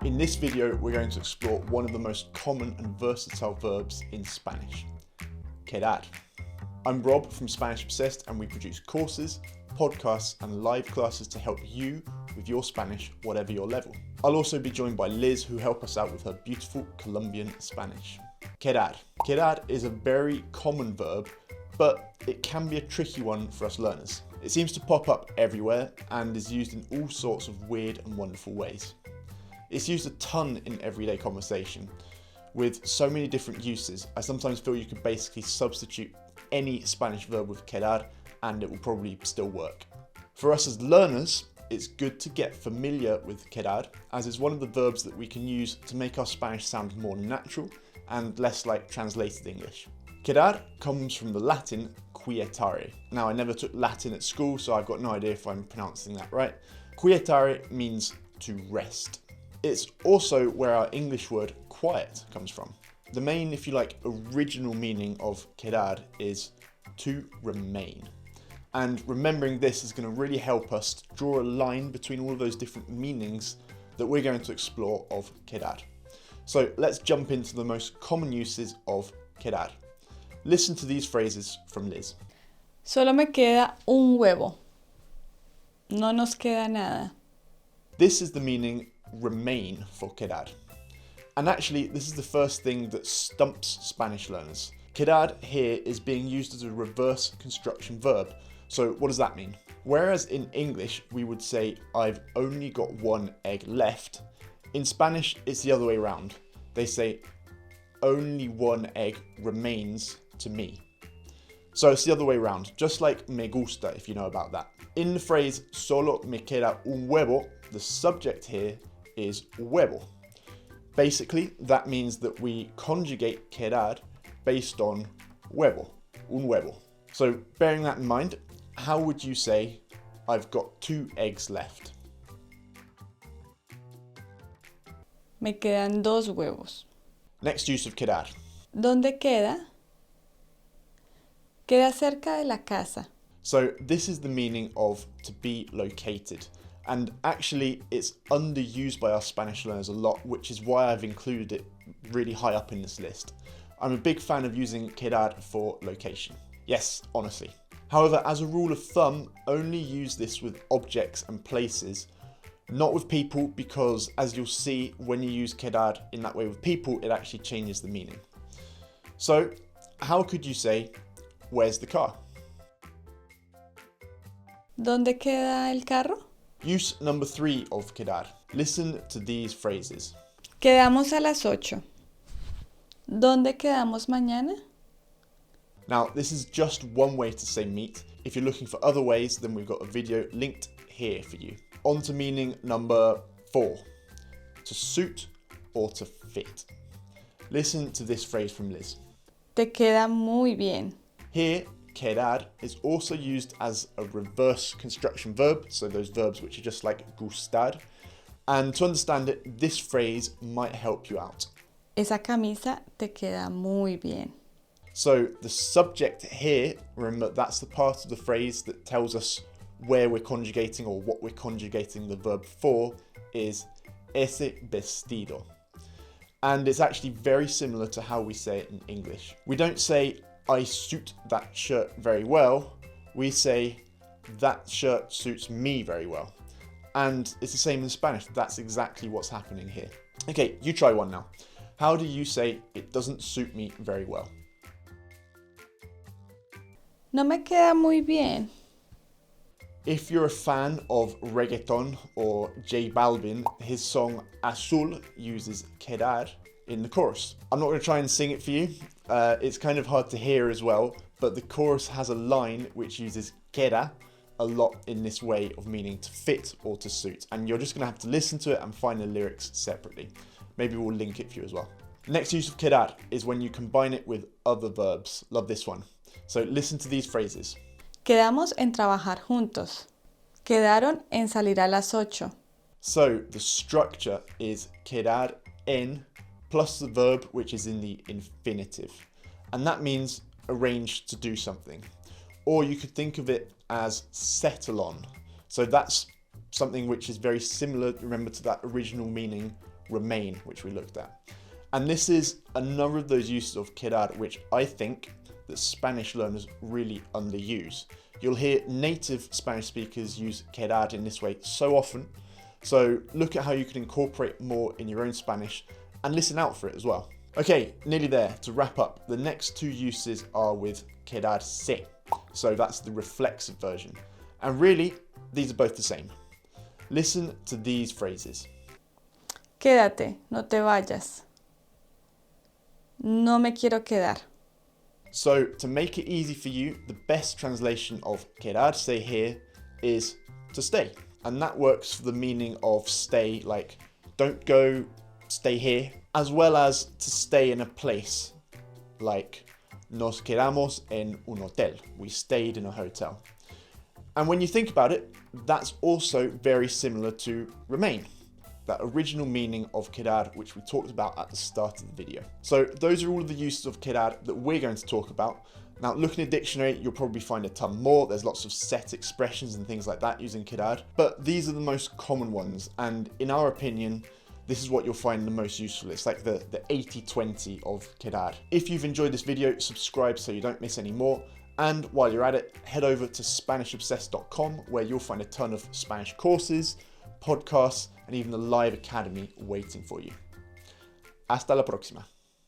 In this video, we're going to explore one of the most common and versatile verbs in Spanish, quedar. I'm Rob from Spanish Obsessed, and we produce courses, podcasts, and live classes to help you with your Spanish, whatever your level. I'll also be joined by Liz, who help us out with her beautiful Colombian Spanish. Quedar. Quedar is a very common verb, but it can be a tricky one for us learners. It seems to pop up everywhere and is used in all sorts of weird and wonderful ways. It's used a ton in everyday conversation. With so many different uses, I sometimes feel you could basically substitute any Spanish verb with quedar and it will probably still work. For us as learners, it's good to get familiar with quedar, as it's one of the verbs that we can use to make our Spanish sound more natural and less like translated English. Quedar comes from the Latin quietare. Now, I never took Latin at school, so I've got no idea if I'm pronouncing that right. Quietare means to rest. It's also where our English word quiet comes from. The main, if you like, original meaning of quedar is to remain. And remembering this is going to really help us draw a line between all of those different meanings that we're going to explore of quedar. So let's jump into the most common uses of quedar. Listen to these phrases from Liz. Solo me queda un huevo. No nos queda nada. This is the meaning remain for quedar. And actually, this is the first thing that stumps Spanish learners. Quedar here is being used as a reverse construction verb. So what does that mean? Whereas in English, we would say, I've only got one egg left. In Spanish, it's the other way around. They say, only one egg remains to me. So it's the other way around, just like me gusta, if you know about that. In the phrase, solo me queda un huevo, the subject here is huevo. Basically, that means that we conjugate quedar based on huevo, un huevo. So bearing that in mind, how would you say, I've got 2 eggs left? Me quedan 2 huevos. Next use of quedar. ¿Dónde queda? Queda cerca de la casa. So this is the meaning of to be located. And actually, it's underused by our Spanish learners a lot, which is why I've included it really high up in this list. I'm a big fan of using quedar for location. Yes, honestly. However, as a rule of thumb, only use this with objects and places, not with people, because as you'll see, when you use quedar in that way with people, it actually changes the meaning. So, how could you say, where's the car? ¿Dónde queda el carro? Use number 3 of quedar. Listen to these phrases. Quedamos a las 8. ¿Dónde quedamos mañana? Now, this is just one way to say meet. If you're looking for other ways, then we've got a video linked here for you. On to meaning number 4. To suit or to fit. Listen to this phrase from Liz. Te queda muy bien. Here, quedar is also used as a reverse construction verb, so those verbs which are just like gustar. And to understand it, this phrase might help you out. Esa camisa te queda muy bien. So the subject here, remember that's the part of the phrase that tells us where we're conjugating or what we're conjugating the verb for, is ese vestido. And it's actually very similar to how we say it in English. We don't say, I suit that shirt very well. We say, that shirt suits me very well. And it's the same in Spanish. That's exactly what's happening here. Okay, you try one now. How do you say, it doesn't suit me very well? No me queda muy bien. If you're a fan of reggaeton or J Balvin, his song Azul uses quedar in the chorus. I'm not going to try and sing it for you. It's kind of hard to hear as well, but the chorus has a line which uses queda a lot in this way of meaning to fit or to suit. And you're just going to have to listen to it and find the lyrics separately. Maybe we'll link it for you as well. Next use of quedar is when you combine it with other verbs. Love this one. So listen to these phrases. Quedamos en trabajar juntos. Quedaron en salir a las 8. So the structure is quedar en plus the verb which is in the infinitive. And that means arrange to do something. Or you could think of it as settle on. So that's something which is very similar, remember, to that original meaning remain, which we looked at. And this is another of those uses of quedar which I think that Spanish learners really underuse. You'll hear native Spanish speakers use quedar in this way so often, so look at how you can incorporate more in your own Spanish and listen out for it as well. Okay, nearly there. To wrap up, the next two uses are with quedarse, so that's the reflexive version. And really, these are both the same. Listen to these phrases. Quédate, no te vayas. No me quiero quedar. So to make it easy for you, the best translation of quedarse here is to stay. And that works for the meaning of stay, like don't go, stay here, as well as to stay in a place, like nos quedamos en un hotel, we stayed in a hotel. And when you think about it, that's also very similar to remain, that original meaning of quedar which we talked about at the start of the video. So those are all of the uses of quedar that we're going to talk about. Now, look in a dictionary, you'll probably find a ton more. There's lots of set expressions and things like that using quedar, but these are the most common ones. And in our opinion, this is what you'll find the most useful. It's like the 80-20 of quedar. If you've enjoyed this video, subscribe so you don't miss any more. And while you're at it, head over to SpanishObsessed.com where you'll find a ton of Spanish courses, podcasts, and even a live academy waiting for you. Hasta la próxima.